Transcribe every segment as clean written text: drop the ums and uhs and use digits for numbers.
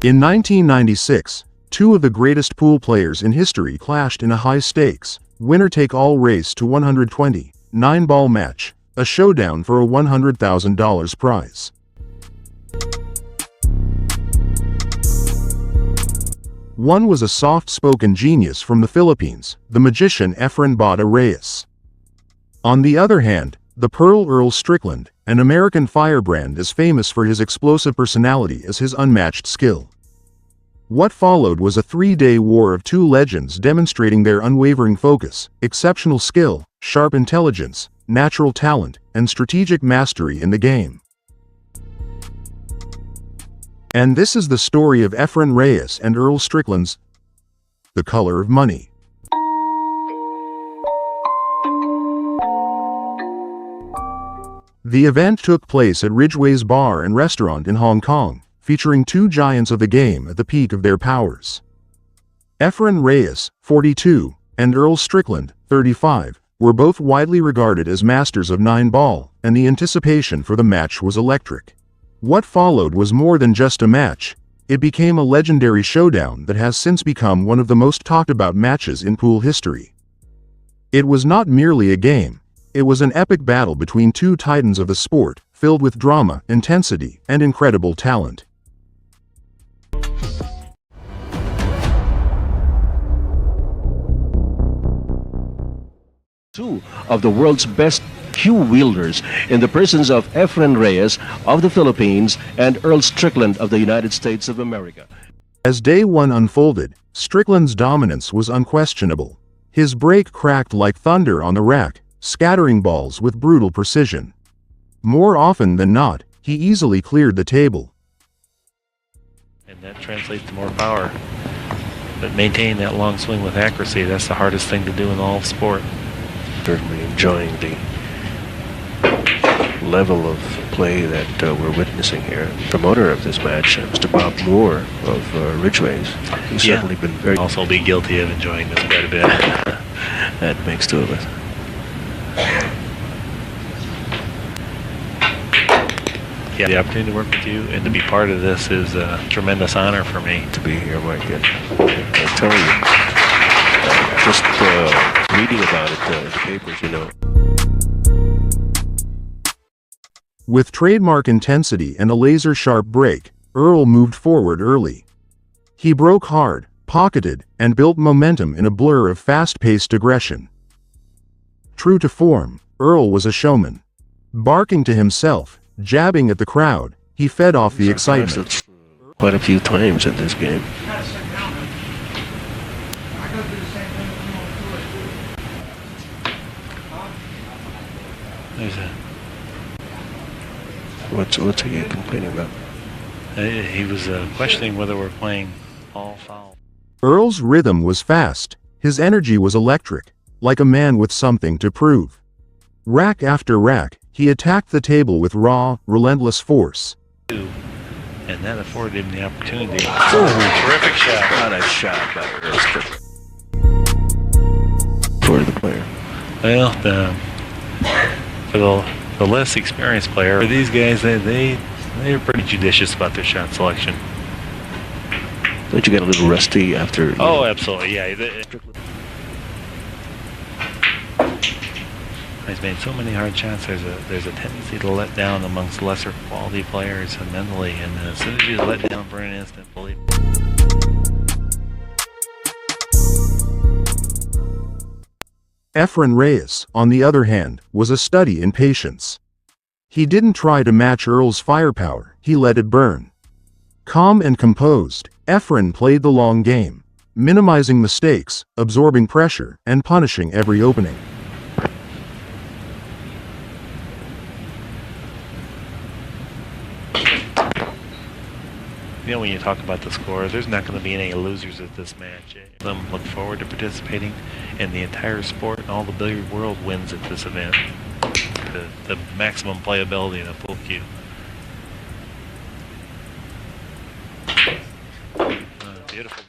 In 1996, two of the greatest pool players in history clashed in a high-stakes, winner-take-all race to 120, 9-ball match, a showdown for a $100,000 prize. One was a soft-spoken genius from the Philippines, the magician Efren Bata Reyes. On the other hand, the Pearl Earl Strickland, an American firebrand as famous for his explosive personality as his unmatched skill. What followed was a 3-day war of two legends demonstrating their unwavering focus, exceptional skill, sharp intelligence, natural talent, and strategic mastery in the game. And this is the story of Efren Reyes and Earl Strickland's The Color of Money. The event took place at Ridgeway's Bar and Restaurant in Hong Kong, featuring two giants of the game at the peak of their powers. Efren Reyes, 42, and Earl Strickland, 35, were both widely regarded as masters of 9-ball, and the anticipation for the match was electric. What followed was more than just a match. It became a legendary showdown that has since become one of the most talked about matches in pool history. It was not merely a game. It was an epic battle between two titans of the sport, filled with drama, intensity, and incredible talent. Two of the world's best cue wielders in the persons of Efren Reyes of the Philippines and Earl Strickland of the United States of America. As day one unfolded, Strickland's dominance was unquestionable. His break cracked like thunder on the rack, scattering balls with brutal precision. More often than not, he easily cleared the table. And that translates to more power. But maintaining that long swing with accuracy, that's the hardest thing to do in all of sport. Certainly enjoying the level of play that we're witnessing here. The promoter of this match, Mr. Bob Moore of Ridgeway's, he's certainly been very... Also be guilty of enjoying this quite a bit. That makes two of us. Yeah, the opportunity to work with you and to be part of this is a tremendous honor for me. To be here, Mike, and I tell you, just reading about it in the papers, you know. With trademark intensity and a laser-sharp break, Earl moved forward early. He broke hard, pocketed, and built momentum in a blur of fast-paced aggression. True to form, Earl was a showman. Barking to himself, jabbing at the crowd, he fed off the excitement. Quite a few times in this game. There's a... What's he complaining about? He was questioning whether we're playing all foul. Earl's rhythm was fast, his energy was electric, like a man with something to prove. Rack after rack, he attacked the table with raw, relentless force. And that afforded him the opportunity. Terrific shot. What a shot by Earl Strickland. For the player. Well, for the less experienced player, for these guys, they're pretty judicious about their shot selection. Don't you get a little rusty after? Oh, absolutely, yeah. He's made so many hard shots. There's a tendency to let down amongst lesser quality players and mentally, and as soon as you let down for an instant, believe. Efren Reyes, on the other hand, was a study in patience. He didn't try to match Earl's firepower, he let it burn. Calm and composed, Efren played the long game, minimizing mistakes, absorbing pressure, and punishing every opening. You know, when you talk about the scores, there's not going to be any losers at this match. Them look forward to participating, and the entire sport and all the billiard world wins at this event. The maximum playability in a pool cue. Beautiful.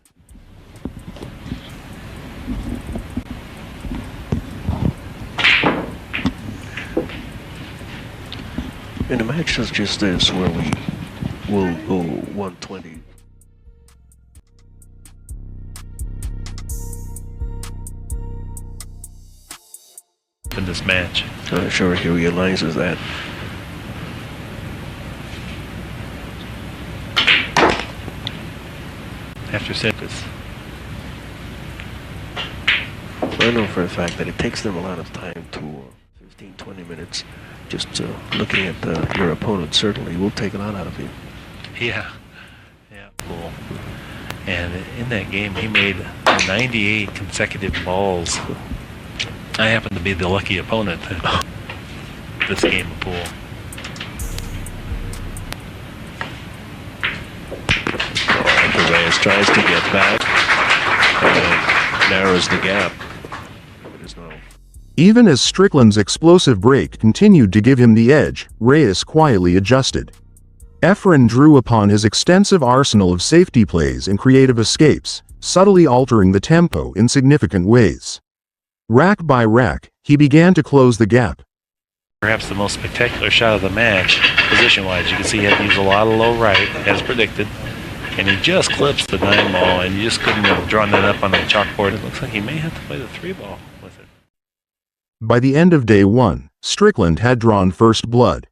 In a match such as this, where we will go 120 in this match. I'm not sure he realizes that. After this. I know for a fact that it takes them a lot of time to 15, 20 minutes just looking at your opponent certainly will take a lot out of you. Yeah. Yeah. Cool. And in that game, he made 98 consecutive balls. I happen to be the lucky opponent this game of pool. Reyes tries to get back and narrows the gap. It is now. Even as Strickland's explosive break continued to give him the edge, Reyes quietly adjusted. Efren drew upon his extensive arsenal of safety plays and creative escapes, subtly altering the tempo in significant ways. Rack by rack, he began to close the gap. Perhaps the most spectacular shot of the match, position-wise. You can see he had to use a lot of low right, as predicted. And he just clips the 9 ball, and you just couldn't have drawn that up on the chalkboard. It looks like he may have to play the 3 ball with it. By the end of day 1, Strickland had drawn first blood.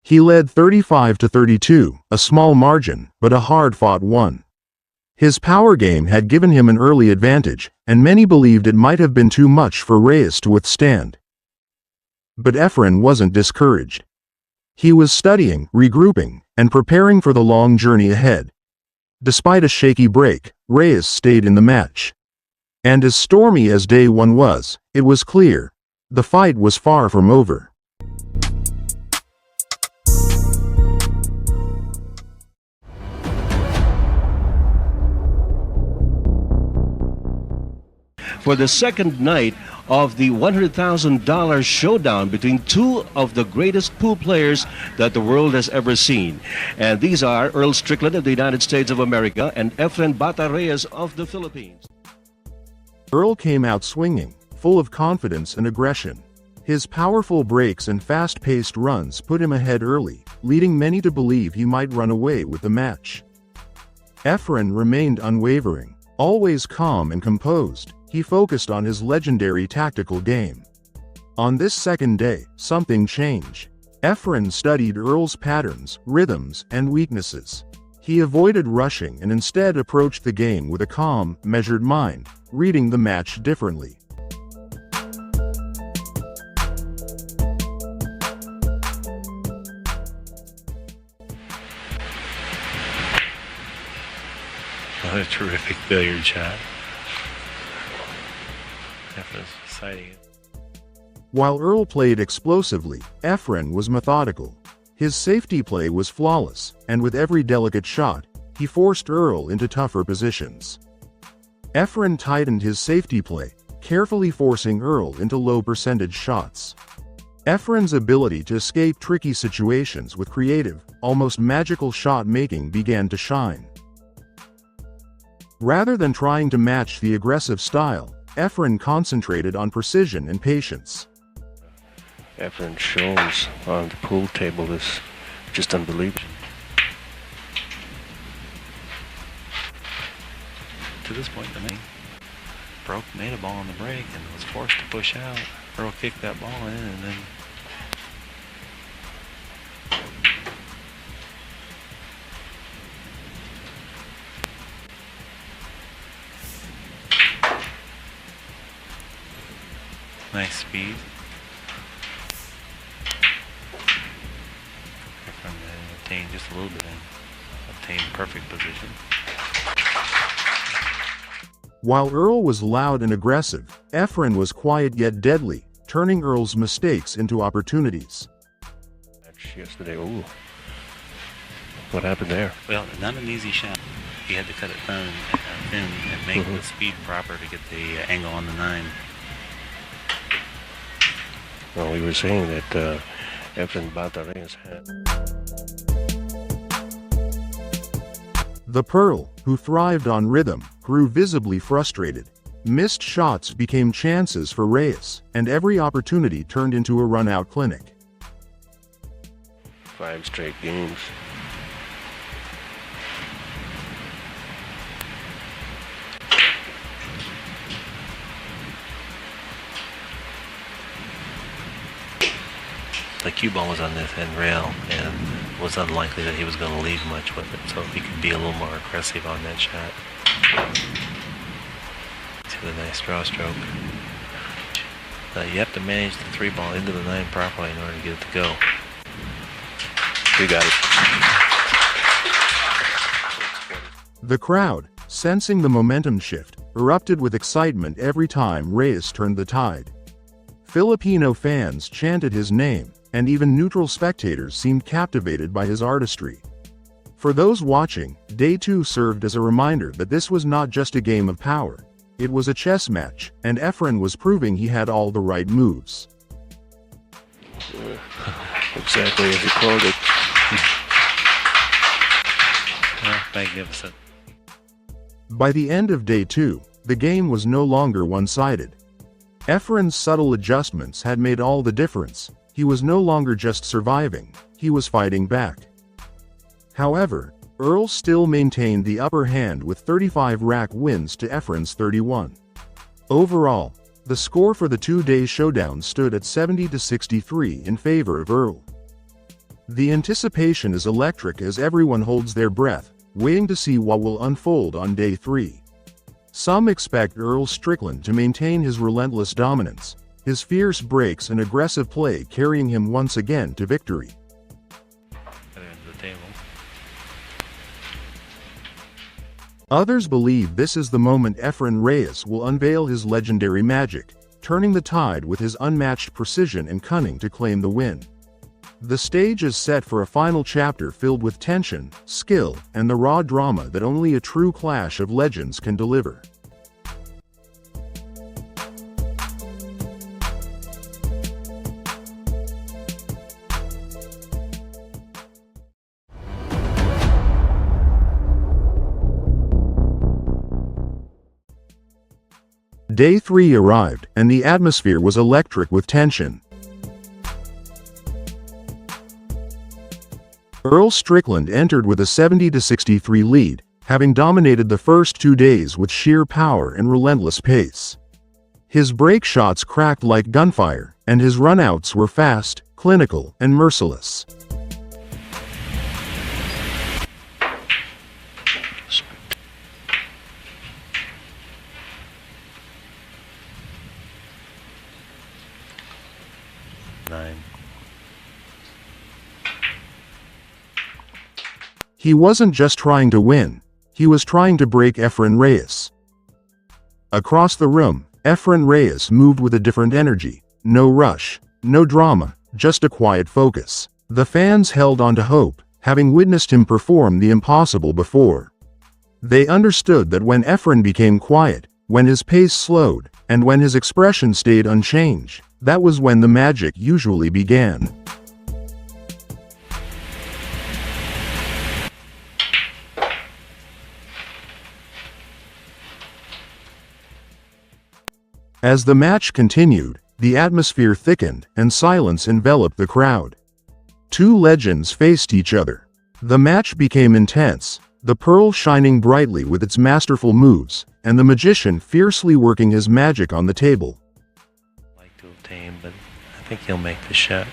He led 35-32, a small margin, but a hard-fought one. His power game had given him an early advantage, and many believed it might have been too much for Reyes to withstand. But Efren wasn't discouraged. He was studying, regrouping, and preparing for the long journey ahead. Despite a shaky break, Reyes stayed in the match. And as stormy as day 1 was, it was clear. The fight was far from over. For the second night of the $100,000 showdown between two of the greatest pool players that the world has ever seen. And these are Earl Strickland of the United States of America and Efren Bata Reyes of the Philippines. Earl came out swinging, full of confidence and aggression. His powerful breaks and fast-paced runs put him ahead early, leading many to believe he might run away with the match. Efren remained unwavering, always calm and composed. He focused on his legendary tactical game. On this second day, something changed. Efren studied Earl's patterns, rhythms, and weaknesses. He avoided rushing and instead approached the game with a calm, measured mind, reading the match differently. What a terrific billiard shot. Efren's citing it. While Earl played explosively, Efren was methodical. His safety play was flawless, and with every delicate shot, he forced Earl into tougher positions. Efren tightened his safety play, carefully forcing Earl into low-percentage shots. Efren's ability to escape tricky situations with creative, almost magical shot-making began to shine. Rather than trying to match the aggressive style, Efren concentrated on precision and patience. Efren shows on the pool table is just unbelievable. To this point, the main made a ball on the break and was forced to push out. Earl kicked that ball in and then nice speed. Efren obtained just a little bit and obtained perfect position. While Earl was loud and aggressive, Efren was quiet yet deadly, turning Earl's mistakes into opportunities. Yesterday, ooh. What happened there? Well, not an easy shot. He had to cut it thin and make the speed proper to get the angle on the 9. Well, we were saying that Efren Bata Reyes had. The Pearl, who thrived on rhythm, grew visibly frustrated. Missed shots became chances for Reyes, and every opportunity turned into a run-out clinic. 5 straight games. cue ball was on this end rail, and it was unlikely that he was going to leave much with it, so he could be a little more aggressive on that shot. See the nice draw stroke. You have to manage the 3-ball into the 9 properly in order to get it to go. You got it. The crowd, sensing the momentum shift, erupted with excitement every time Reyes turned the tide. Filipino fans chanted his name, and even neutral spectators seemed captivated by his artistry. For those watching, Day 2 served as a reminder that this was not just a game of power. It was a chess match, and Efren was proving he had all the right moves. Exactly as he called it. Magnificent. By the end of Day 2, the game was no longer one-sided. Efren's subtle adjustments had made all the difference. He was no longer just surviving, he was fighting back. However, Earl still maintained the upper hand with 35 rack wins to Efren's 31. Overall, the score for the two-day showdown stood at 70-63 in favor of Earl. The anticipation is electric as everyone holds their breath, waiting to see what will unfold on Day 3. Some expect Earl Strickland to maintain his relentless dominance, his fierce breaks and aggressive play carrying him once again to victory. Others believe this is the moment Efren Reyes will unveil his legendary magic, turning the tide with his unmatched precision and cunning to claim the win. The stage is set for a final chapter filled with tension, skill, and the raw drama that only a true clash of legends can deliver. Day 3 arrived, and the atmosphere was electric with tension. Earl Strickland entered with a 70-63 lead, having dominated the first 2 days with sheer power and relentless pace. His break shots cracked like gunfire, and his runouts were fast, clinical, and merciless. He wasn't just trying to win, he was trying to break Efren Reyes. Across the room, Efren Reyes moved with a different energy. No rush, no drama, just a quiet focus. The fans held on to hope, having witnessed him perform the impossible before. They understood that when Efren became quiet, when his pace slowed, and when his expression stayed unchanged, that was when the magic usually began. As the match continued, the atmosphere thickened and silence enveloped the crowd. Two legends faced each other. The match became intense, the Pearl shining brightly with its masterful moves, and the Magician fiercely working his magic on the table. I'd like to obtain, but I think he'll make the shot.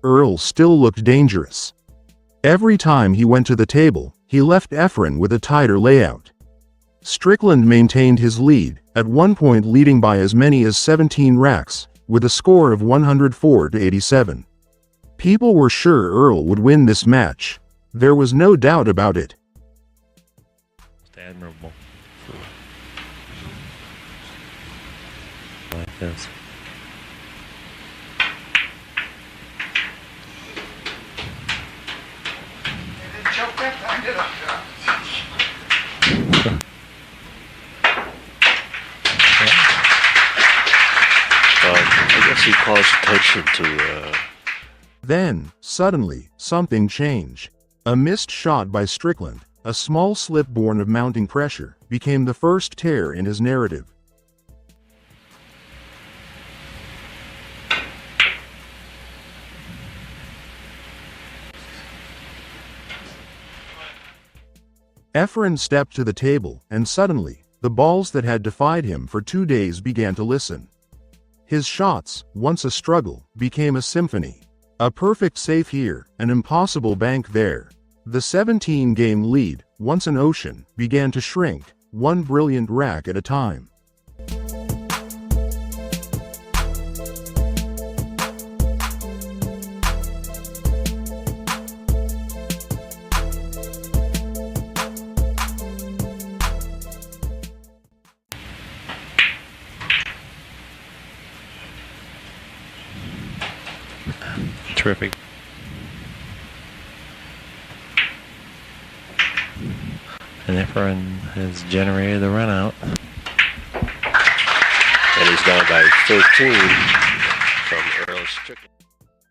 Earl still looked dangerous. Every time he went to the table, he left Efren with a tighter layout. Strickland maintained his lead, at one point leading by as many as 17 racks, with a score of 104-87. People were sure Earl would win this match. There was no doubt about it. Admirable. Like this. I guess he calls attention to... Then, suddenly, something changed. A missed shot by Strickland, a small slip born of mounting pressure, became the first tear in his narrative. Efren stepped to the table, and suddenly, the balls that had defied him for 2 days began to listen. His shots, once a struggle, became a symphony. A perfect save here, an impossible bank there. The 17-game lead, once an ocean, began to shrink, one brilliant rack at a time. Terrific. And Efren has generated the run out. And he's down by 13 from Earl Strickland.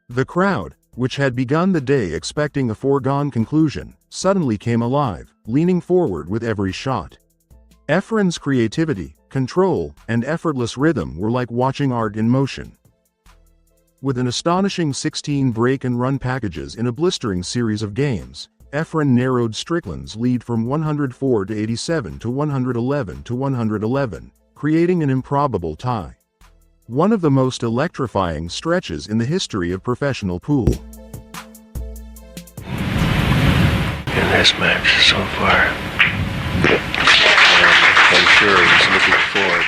The crowd, which had begun the day expecting a foregone conclusion, suddenly came alive, leaning forward with every shot. Efren's creativity, control, and effortless rhythm were like watching art in motion. With an astonishing 16 break and run packages in a blistering series of games, Efren narrowed Strickland's lead from 104 to 87 to 111 to 111, creating an improbable tie. One of the most electrifying stretches in the history of professional pool. In this match so far, I'm sure he's looking forward.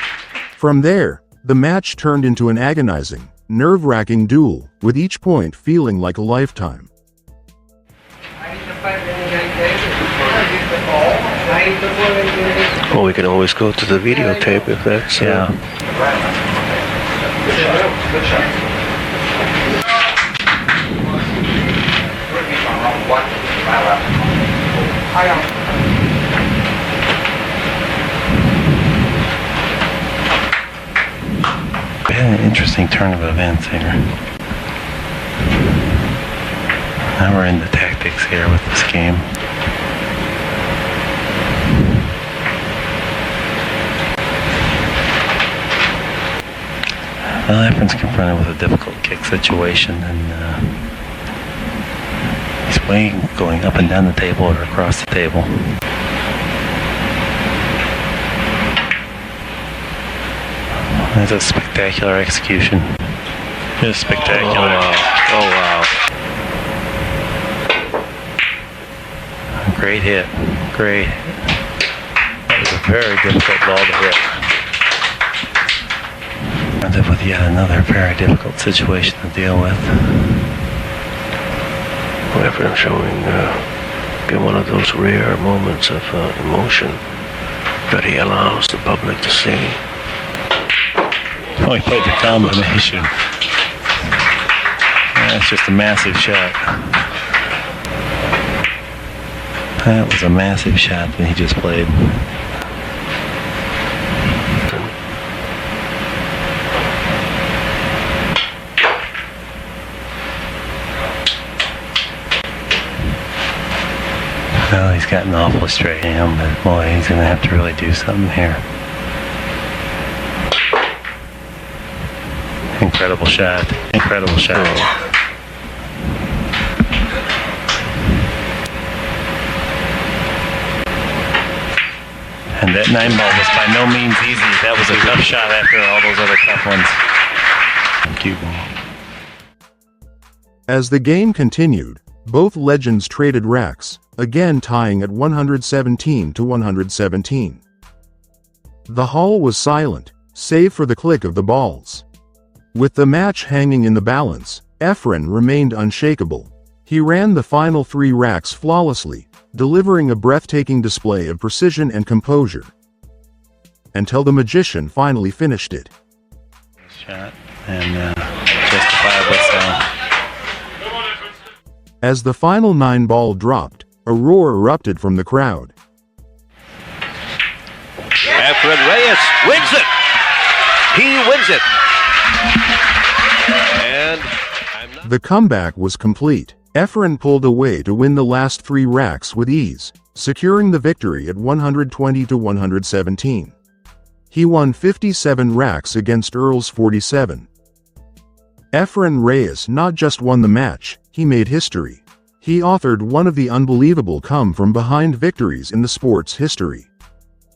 From there, the match turned into an agonizing, nerve-wracking duel, with each point feeling like a lifetime. Well, we can always go to the videotape if that's... An interesting turn of events here. Now we're in the tactics here with this game. Well, Efren's confronted with a difficult kick situation, and he's weighing going up and down the table or across the table. That's a spectacular execution. Just spectacular. Oh, wow. Great hit. Great. That was a very difficult ball to hit. Ends up with yet another very difficult situation to deal with. Efren showing again one of those rare moments of emotion that he allows the public to see. Oh, he played the combination. That's just a massive shot. That was a massive shot that he just played. Well, he's got an awful straight hand, but boy, he's going to have to really do something here. Incredible shot. Incredible shot. And that 9-ball was by no means easy. That was a tough shot after all those other tough ones. Cue ball. As the game continued, both legends traded racks, again tying at 117 to 117. The hall was silent, save for the click of the balls. With the match hanging in the balance, Efren remained unshakable. He ran the final 3 racks flawlessly, delivering a breathtaking display of precision and composure. Until the Magician finally finished it. Shot and justifiably so. As the final 9-ball dropped, a roar erupted from the crowd. Efren Reyes wins it! He wins it! And the comeback was complete. Efren pulled away to win the last 3 racks with ease, securing the victory at 120 to 117. He won 57 racks against Earl's 47. Efren Reyes not just won the match, he made history. He authored one of the unbelievable come-from-behind victories in the sport's history.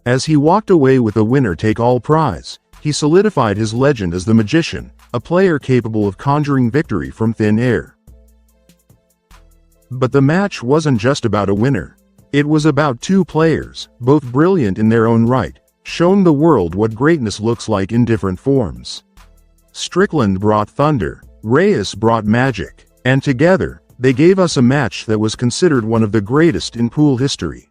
As he walked away with a winner-take-all prize, he solidified his legend as the Magician, a player capable of conjuring victory from thin air. But the match wasn't just about a winner. It was about two players, both brilliant in their own right, showing the world what greatness looks like in different forms. Strickland brought thunder, Reyes brought magic, and together, they gave us a match that was considered one of the greatest in pool history.